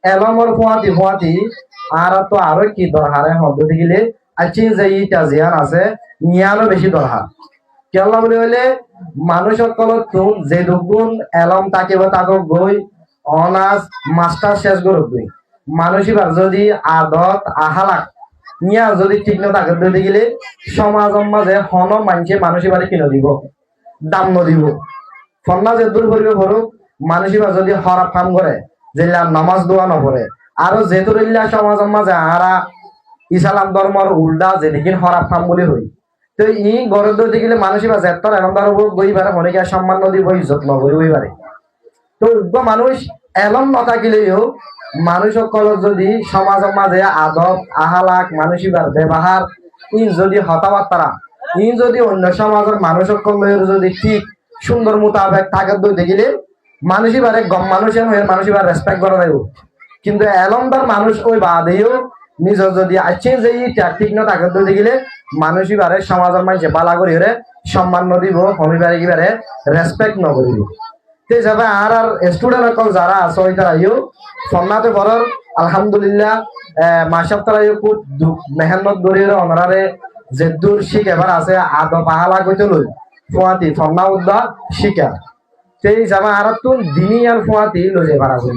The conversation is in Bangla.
এলমর ফুয়াতি ফুয়াতি আর তো আরো কি দরকারে হতে গেলে আছি যে ইটা জিয়ান আছে নিয়ানো বেশি দরকার কেলা বলে হইলে মানুষ সকলত যে দুগুণ এলম তাকিব তাকক গই অনার্স মাস্টার শেষ করুক গই মানুষ এবার যদি আদত আহালাক নিয়া যদি ঠিক না তাকে দিতে গেলে সমাজ মাঝে হন মানছে মানুষ এবারে কিনে দিব দাম নদিব ফন্না যে দূর করিবে ভরুক মানুষ এবার যদি হরাপ কাম করে যে নামাজ দোয়া নপরে আরো যেহেতু সমাজ মাঝে আরা ইসলাম ধর্মর উল্টা যেদিকে হরাপ কাম বলে হই তো ই গড়ে ধরতে গেলে মানুষ এবার যেতার এমন ধর বই পারে অনেকে সম্মান নদী বই যত্ন করি বই পারে তো মানুষ এলম নথাকিলেও মানুষ সকল যদি সমাজের মাঝে আদব আহালাক মানুষ এবার ব্যবহার ই যদি হতাবার্তারা ই যদি অন্য সমাজের মানুষ সকলের যদি ঠিক সুন্দর মোতাবেক থাকে ধরতে গেলে মানুষ এবারে গম মানুষের মানুষ এবার রেসপেক্ট করা দেব কিন্তু এলমদার মানুষ ওই বাদেও নিজের যদি আছে যে ঠিক না তাকে ধরতে গেলে মানুষ এবারে সমাজের মানুষে বালা করি সম্মান নদিব হমিবারে কিবারে রেসপেক্ট নকরিব সেই হিসাবে আর স্টুডেন্ট সকল যারা আছে ওই তারা সন্নাতে পড়ার আলহামদুলিল্লাহ মাসাব তারা খুব মেহনত ধরে অনারে যে দূর শিখ এবার আছে আদ পাহালা কইতে লই ফুয়াতি সন্না উদ্দা শিখা সেই হিসাবে আর তুন দিনী আর ফুয়াতি লই এবার আছে